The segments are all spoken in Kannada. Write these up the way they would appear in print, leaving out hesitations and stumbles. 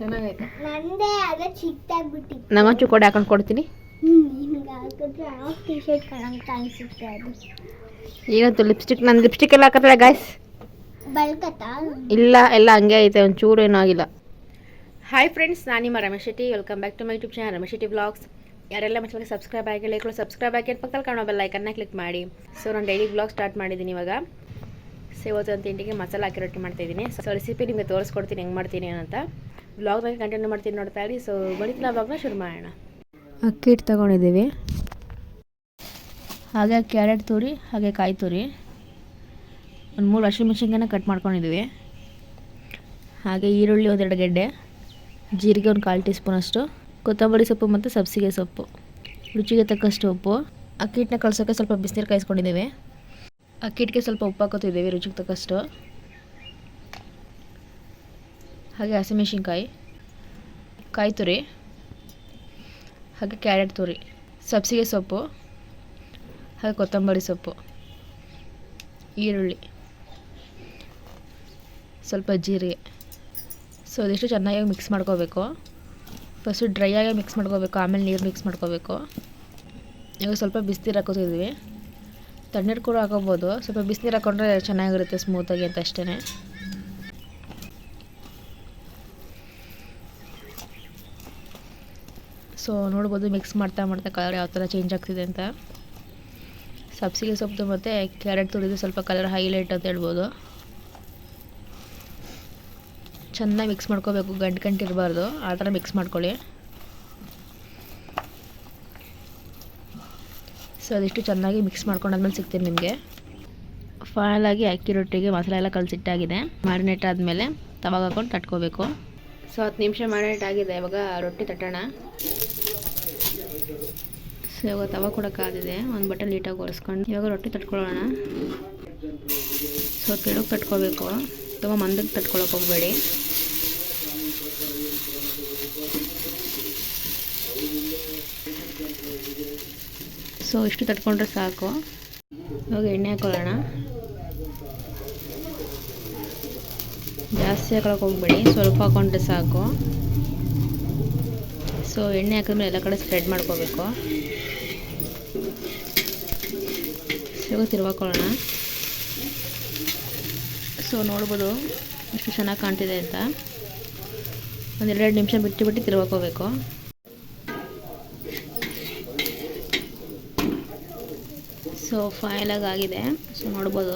ಚೆನ್ನಾಗೈತೆ. ನಂದೇ ಆಗ ಚಿಕ್ಕದಾಗ್ಬಿಟ್ಟಿತ್ತು. ನಂಗೊಂಚು ಕೊಡೆ ಹಾಕೊಂಡು ಕೊಡ್ತೀನಿ. ನಿಮ್ಗೆ ಹಾಕಿದ್ರೆ ಹಾಫ್ ಟಿ ಶರ್ಟ್ ಕಾಣಿಸುತ್ತೆ ಅದು. ಏನಂತ ಲಿಪ್ಸ್ಟಿಕ್, ನನ್ನ ಲಿಪ್ಸ್ಟಿಕ್ ಎಲ್ಲ ಹಾಕತ್ತಲ್ಲ ಗಾಯ್ಸ್. ಬಲ್ಕತ್ತಾ? ಇಲ್ಲ, ಎಲ್ಲ ಹಂಗೆ ಐತೆ, ಒಂಚೂರು ಏನೂ ಆಗಿಲ್ಲ. ಹಾಯ್ ಫ್ರೆಂಡ್ಸ್, ನಾನು ನಿಮ್ಮ Ramesh Shetty. Welcome back to my YouTube channel Ramesh Shetty vlogs. ಯಾರೆಲ್ಲ ಮಚ್ಚಲಿಗೆ ಸಬ್ಸ್ಕ್ರೈಬ್ ಆಗಿಲ್ಲ ಕೂಡ ಸಬ್ಸ್ಕ್ರೈಬ್ ಆಗಿ ಪಕ್ಕದಲ್ಲಿ ಕಾಣೋ ಬೆಲ್ ಐಕನ್ನ ಕ್ಲಿಕ್ ಮಾಡಿ. ಸೊ ನಾನು ಡೈಲಿ ವ್ಲಾಗ್ ಸ್ಟಾರ್ಟ್ ಮಾಡಿದ್ದೀನಿ ಇವಾಗ. ಸೊ ಇವತ್ತು ಒಂದು ತಿಂಡಿಗೆ ಮಸಾಲೆ ಹಾಕಿ ರೊಟ್ಟಿ ಮಾಡ್ತಾಯಿದ್ದೀನಿ. ಸೊ ರೆಸಿಪಿ ನಿಮಗೆ ತೋರಿಸ್ಕೊಡ್ತೀನಿ ಹೆಂಗೆ ಮಾಡ್ತೀನಿ ಅಂತ. ವ್ಲಾಗ್ನಾಗೆ ಕಂಟಿನ್ಯೂ ಮಾಡ್ತೀನಿ, ನೋಡ್ತಾ ಇರಿ. ಸೊ ಬಳಿತಿನ ವ್ಲಾಗ್ನ ಶುರು ಮಾಡೋಣ. ಅಕ್ಕಿ ಹಿಟ್ಟು ತೊಗೊಂಡಿದ್ದೀವಿ, ಹಾಗೆ ಕ್ಯಾರೆಟ್ ತುರಿ, ಹಾಗೆ ಕಾಯಿ ತುರಿ, ಒಂದು 3 ಹಸಿಮೆಣಸಿನ್ಕಾಯಿನ ಕಟ್ ಮಾಡ್ಕೊಂಡಿದ್ದೀವಿ, ಹಾಗೆ ಈರುಳ್ಳಿ 1-2 ಗೆಡ್ಡೆ, ಜೀರಿಗೆ 1 1/4 ಟೀ ಸ್ಪೂನ್ ಅಷ್ಟು, ಕೊತ್ತಂಬರಿ ಸೊಪ್ಪು ಮತ್ತು ಸಬ್ಸಿಗೆ ಸೊಪ್ಪು, ರುಚಿಗೆ ತಕ್ಕಷ್ಟು ಉಪ್ಪು. ಅಕ್ಕಿ ಹಿಟ್ಟನ್ನ ಕಳ್ಸೋಕ್ಕೆ ಸ್ವಲ್ಪ ಬಿಸಿನೀರು ಕಾಯಿಸ್ಕೊಂಡಿದ್ದೀವಿ. ಅಕ್ಕಿ ಹಿಟ್ಟಿಗೆ ಸ್ವಲ್ಪ ಉಪ್ಪು ಹಾಕೋತಿದ್ದೀವಿ ರುಚಿಗೆ ತಕ್ಕಷ್ಟು, ಹಾಗೆ ಹಸಿಮೆಣಸಿನ್ಕಾಯಿ, ಕಾಯಿ ತುರಿ, ಹಾಗೆ ಕ್ಯಾರೆಟ್ ತುರಿ, ಸಬ್ಸಿಗೆ ಸೊಪ್ಪು, ಹಾಗೆ ಕೊತ್ತಂಬರಿ ಸೊಪ್ಪು, ಈರುಳ್ಳಿ, ಸ್ವಲ್ಪ ಜೀರಿಗೆ. ಸೊ ಇದಿಷ್ಟು ಚೆನ್ನಾಗಿ ಮಿಕ್ಸ್ ಮಾಡ್ಕೋಬೇಕು. ಫಸ್ಟು ಡ್ರೈಯಾಗಿ ಮಿಕ್ಸ್ ಮಾಡ್ಕೋಬೇಕು, ಆಮೇಲೆ ನೀರು ಮಿಕ್ಸ್ ಮಾಡ್ಕೋಬೇಕು. ಇವಾಗ ಸ್ವಲ್ಪ ಬಿಸಿನೀರು ಹಾಕೋತಿದ್ವಿ, ತಣ್ಣೀರು ಕೂಡ ಹಾಕೋಬೋದು. ಸ್ವಲ್ಪ ಬಿಸಿನೀರು ಹಾಕೊಂಡ್ರೆ ಚೆನ್ನಾಗಿರುತ್ತೆ ಸ್ಮೂತಾಗಿ ಅಂತ ಅಷ್ಟೇ. ಸೊ ನೋಡ್ಬೋದು ಮಿಕ್ಸ್ ಮಾಡ್ತಾ ಕಲರ್ ಯಾವ ಥರ ಚೇಂಜ್ ಆಗ್ತಿದೆ ಅಂತ. ಸಬ್ಸಿಗೆ ಸೊಪ್ಪು ಮತ್ತು ಕ್ಯಾರೆಟ್ ತುರಿದು ಸ್ವಲ್ಪ ಕಲರ್ ಹೈಲೈಟ್ ಅಂತ ಹೇಳ್ಬೋದು. ಚೆನ್ನಾಗಿ ಮಿಕ್ಸ್ ಮಾಡ್ಕೋಬೇಕು, ಗಂಟು ಇರಬಾರ್ದು, ಆ ಥರ ಮಿಕ್ಸ್ ಮಾಡ್ಕೊಳ್ಳಿ. ಸೊ ಅದಿಷ್ಟು ಚೆನ್ನಾಗಿ ಮಿಕ್ಸ್ ಮಾಡ್ಕೊಂಡಾದ್ಮೇಲೆ ಸಿಗ್ತೀನಿ ನಿಮಗೆ. ಫೈನಲಾಗಿ ಅಕ್ಕಿ ರೊಟ್ಟಿಗೆ ಮಸಾಲೆ ಎಲ್ಲ ಕಲಸಿಟ್ಟಾಗಿದೆ. ಮ್ಯಾರಿನೇಟ್ ಆದಮೇಲೆ ತವಾಗ ಹಾಕೊಂಡು ತಟ್ಕೋಬೇಕು. ಸೊ 10 ನಿಮಿಷ ಮ್ಯಾರಿನೇಟ್ ಆಗಿದೆ. ಇವಾಗ ರೊಟ್ಟಿ ತಟ್ಟೋಣ. ಸೊ ಇವಾಗ ತವ ಕೂಡ ಕಾದಿದೆ, ಒಂದು ಬಟನ್ ನೀಟಾಗಿ ಒರೆಸ್ಕೊಂಡು ಇವಾಗ ರೊಟ್ಟಿ ತಟ್ಕೊಳ್ಳೋಣ. ಸೊ ತೆಳುಗೆ ತಟ್ಕೋಬೇಕು, ತುಂಬ ಮಂದಕ್ಕೆ ತಟ್ಕೊಳಕ್ಕೆ ಹೋಗಬೇಡಿ. ಸೊ ಇಷ್ಟು ತಟ್ಕೊಂಡ್ರೆ ಸಾಕು. ಇವಾಗ ಎಣ್ಣೆ ಹಾಕೊಳ್ಳೋಣ. ಜಾಸ್ತಿ ಹಾಕೊಳಕ್ಕೆ ಹೋಗಬೇಡಿ, ಸ್ವಲ್ಪ ಹಾಕೊಂಡ್ರೆ ಸಾಕು. ಸೊ ಎಣ್ಣೆ ಹಾಕಿದ್ಮೇಲೆ ಎಲ್ಲ ಕಡೆ ಸ್ಪ್ರೆಡ್ ಮಾಡ್ಕೋಬೇಕು. ಇವಾಗ ತಿರ್ವಾಕೊಳ್ಳೋಣ. ಸೊ ನೋಡ್ಬೋದು ಎಷ್ಟು ಚೆನ್ನಾಗಿ ಕಾಣ್ತಿದೆ ಅಂತ. 1-2 ನಿಮಿಷ ಬಿಟ್ಟು ತಿರ್ವಾಕೋಬೇಕು. ಸೊ ಫೈನಲಾಗಿ ಆಗಿದೆ. ಸೊ ನೋಡ್ಬೋದು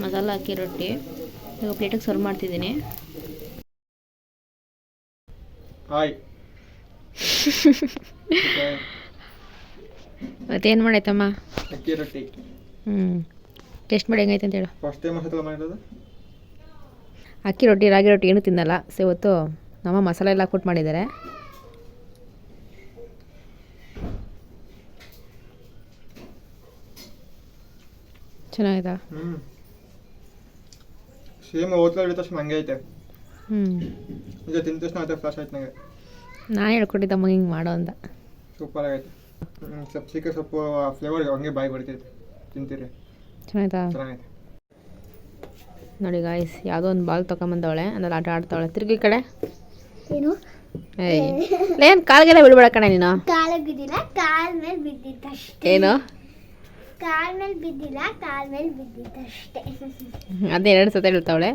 ಮಸಾಲ ಹಾಕಿ ರೊಟ್ಟಿ. ಇವಾಗ ಪ್ಲೇಟಿಗೆ ಸರ್ವ್ ಮಾಡ್ತಿದ್ದೀನಿ. ಮತ್ತೇನು ಮಾಡೈತಮ್ಮ? ಅಕ್ಕಿ ರೊಟ್ಟಿ. ಟೇಸ್ಟ್ ಮಾಡಿ ಹೆಂಗೈತೆ ಅಂತ ಹೇಳು. ಫಸ್ಟ್ ಟೈಮ್ ಮಸಾಲೆ ಮಾಡಿರೋದು. ಅಕ್ಕಿ ರೊಟ್ಟಿ, ರಾಗಿ ರೊಟ್ಟಿ ಏನೂ ತಿನ್ನಲ್ಲ. ಸೊ ಇವತ್ತು ನಮ್ಮ ಮಸಾಲೆ ಎಲ್ಲ ಹಾಕ್ಬಿಟ್ಟು ಮಾಡಿದ್ದಾರೆ. ಚೆನ್ನಾಗಿದಾ? ಸೇಮ್ ಹೋಟ್ಲಲ್ಲಿ ಇರೋ ತಕ್ಷಣ ಹಂಗೆ ಐತೆ. ಈಗ ತಿಂದ ತಕ್ಷಣ ಆಯ್ತು, ಫ್ಲಾಶ್ ಆಯ್ತು ನನಗೆ. ನಾನು ಹೇಳ್ಕೊಟ್ಟಿದ್ದಮ್ಮ ಹಿಂಗೆ ಮಾಡೋ ಅಂತ. ಸೂಪರ್ ಆಗೈತೆ. ಸಬ್ಸಿಗೆ ಸೊಪ್ಪು ಫ್ಲೇವರ್ ಹಂಗೆ ಬಾಯಿ ಬರ್ತೈತೆ, ತಿಂತೀರಿ. ಚೆನ್ನಾಯ್ತಾ? ಚೆನ್ನಾಗೈತೆ ನೋಡಿ ಗಾಯ್ಸ್, ಯಾವುದೋ ಒಂದು ಬಾಲ್ ತೊಗೊಂಬಂದವಳೆ, ಅದ್ರಲ್ಲಿ ಆಟ ಆಡ್ತಾವಳೆ. ತಿರುಗಿ ಕಡೆ ಏನು? ಏನು ಕಾಲಿಗೆಲ್ಲ ಬಿಡ್ಬೇಡ ಕಣೆ ನೀನು. ಕಾಲಿಗೆ ಬಿದ್ದಿಲ್ಲ, ಕಾಲ್ ಮೇಲೆ ಬಿದ್ದಿತ್ತಷ್ಟೇ. ಏನು? ಕಾಲ್ ಮೇಲೆ ಬಿದ್ದಿಲ್ಲ, ಕಾಲ್ ಮೇಲೆ ಬಿದ್ದಿತ್ತಷ್ಟೇ. ಅದೇ 2 ಸತಿ ಹೇಳ್ತಾವಳೆ.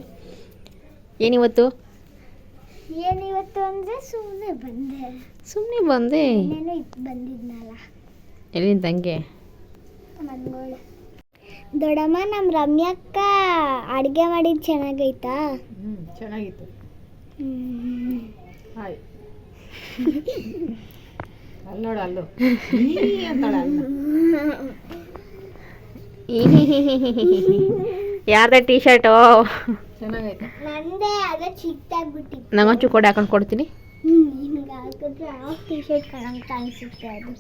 ಏನಿವತ್ತು ಅಂದರೆ ಸುಮ್ಮನೆ ಬಂದೆ. ಬಂದಿದ್ನಲ್ಲ. ಎಲ್ಲಿ ನಿನ್ನ ತಂಗಿ? ಮನ್ಗೋಳು. ದೊಡ್ಡಮ್ಮ, ನಮ್ಮ ರಮ್ಯಕ್ಕ ಅಡುಗೆ ಮಾಡಿದ್ದು ಚೆನ್ನಾಗೈತಾ? ಚೆನ್ನಾಗಿತ್ತು. ಹಾಯ್ ಅಲ್ಲಿ ನೋಡು, ಅಲ್ಲು ಯಾರ್ದ ಟೀ ಶರ್ಟು? ಚೆನ್ನಾಗೈತೆ. ನಂದೇ ಆಗ ಚಿಕ್ಕದಾಗ್ಬಿಟ್ಟಿತ್ತು. ನಂಗೊಂಚು ಕೊಡೆ ಹಾಕೊಂಡು ಕೊಡ್ತೀನಿ. ನಿಮ್ಗೆ ಹಾಕಿದ್ರೆ ಹಾಫ್ ಟಿ ಶರ್ಟ್ ಕಾಣಿಸುತ್ತೆ ಅದು.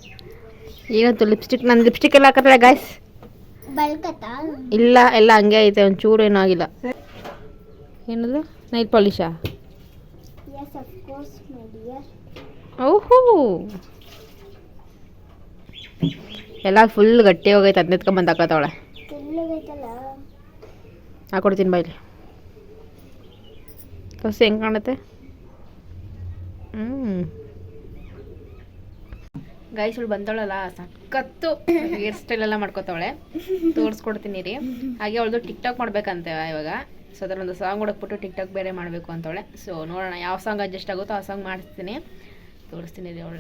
ಏನಂತ ಲಿಪ್ಸ್ಟಿಕ್, ನನ್ನ ಲಿಪ್ಸ್ಟಿಕ್ ಎಲ್ಲ ಹಾಕತ್ತಲ್ಲ ಗಾಯ್ಸ್. ಬಲ್ಕತ್ತಾ? ಇಲ್ಲ, ಎಲ್ಲ ಹಂಗೆ ಐತೆ, ಒಂಚೂರು ಏನೂ ಆಗಿಲ್ಲ. ಏನದು? ನೈಲ್ ಪಾಲಿಶಾ? Yes of course my dear. ಓಹೋ, ಎಲ್ಲ ಫುಲ್ ಗಟ್ಟಿ ಹೋಗೈತೆ. 15 ಬಂದು ಹಾಕತ್ತವಳೆ. ತೆಳ್ಳಗೈತಲ್ಲ. ಹಾಕೊಡ್ತೀನಿ ಬಾಯ್ಲಿ. ಫಸ್ಟ್ ಹೆಂಗೆ ಕಾಣುತ್ತೆ? ಗೈಸ್ ಇವಳು ಬಂದವಳಲ್ಲ ಸಖತ್ತು ಹೇರ್ ಸ್ಟೈಲ್ ಎಲ್ಲ ಮಾಡ್ಕೋತಾವಳೆ, ತೋರಿಸ್ಕೊಡ್ತೀನಿ ರೀ. ಹಾಗೆ ಅವಳದು ಟಿಕ್ ಟಾಕ್ ಮಾಡ್ಬೇಕಂತೆ ಇವಾಗ. ಸೊ ಅದರೊಂದು ಸಾಂಗ್ ಹುಡುಕ್ಬಿಟ್ಟು ಟಿಕ್ ಟಾಕ್ ಬೇರೆ ಮಾಡಬೇಕು ಅಂತವಳೆ. ಸೊ ನೋಡೋಣ ಯಾವ ಸಾಂಗ್ ಅಡ್ಜಸ್ಟ್ ಆಗುತ್ತೋ ಆ ಸಾಂಗ್ ಮಾಡಿಸ್ತೀನಿ, ತೋರಿಸ್ತೀನಿ ರೀ ಅವಳ.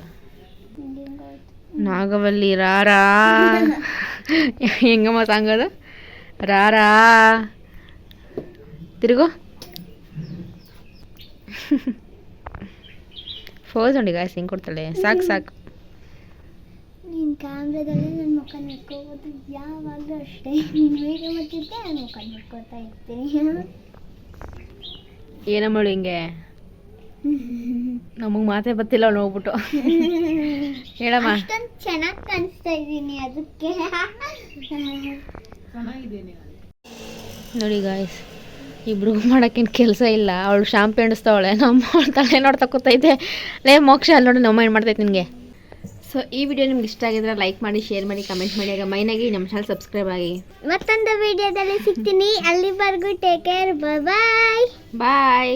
ನಾಗವಲ್ಲಿ ರಾರಾ ಹೆಂಗಮ್ಮ ಸಾಂಗ್ ಅದು, ರಾರಾ ತಿರುಗು ಫೋಸ್ ನೋಡಿ ಗಾಯ್ಸ್ ಹೆಂಗೆ ಕೊಡ್ತಾಳೆ. ಸಾಕು ಸಾಕು ನೀನು ಕ್ಯಾಮ್ರಾದಲ್ಲಿ ನನ್ನ ಮುಖ ನೋಡ್ಕೋಬೋದು ಯಾವಾಗಲೂ ಅಷ್ಟೇ. ನೀನು ವಿಡಿಯೋ ಮಾಡ್ತಿದ್ದೆ ನಾನು ಮುಖ ನೋಡ್ಕೋತಾ ಇರ್ತೀನಿ. ಏನಮ್ಮಳು ಹಿಂಗೆ ನಮಗೆ ಮಾತೇ ಗೊತ್ತಿಲ್ಲ ಅವಳು ಹೋಗ್ಬಿಟ್ಟು ಹೇಳಮ್ಮ. ಅಷ್ಟೊಂದು ಚೆನ್ನಾಗಿ ಕಾಣಿಸ್ತಾ ಇದ್ದೀನಿ ಅದಕ್ಕೆ. ನೋಡಿ ಗಾಯ್ಸ್ ಇಬ್ರಿಗೂ ಮಾಡೋಕ್ಕೇನು ಕೆಲಸ ಇಲ್ಲ. ಅವಳು ಶಾಂಪು ಎಣಿಸ್ತಾವಳೆ, ನಮ್ಮ ತಲೆ ನೋಡ್ತಾ ಕೂತೈತೆ. ಲೇ ಮೋಕ್ಷ ಅಲ್ಲಿ ನೋಡಿ ನಮ್ಮ ಏನು ಮಾಡ್ತೈತೆ ನಿನಗೆ. ಸೊ ಈ ವಿಡಿಯೋ ನಿಮ್ಗೆ ಇಷ್ಟ ಆಗಿದ್ರೆ ಲೈಕ್ ಮಾಡಿ, ಶೇರ್ ಮಾಡಿ, ಕಮೆಂಟ್ ಮಾಡಿ. ಆಗ ಮೈನಾಗಿ ನಮ್ಮ ಚಾನಲ್ ಸಬ್ಸ್ಕ್ರೈಬ್ ಆಗಿ. ಮತ್ತೊಂದು ವಿಡಿಯೋದಲ್ಲಿ ಸಿಗ್ತೀನಿ. ಅಲ್ಲಿವರೆಗೂ ಟೇಕ್ ಕೇರ್. ಬಾಯ್ ಬಾಯ್.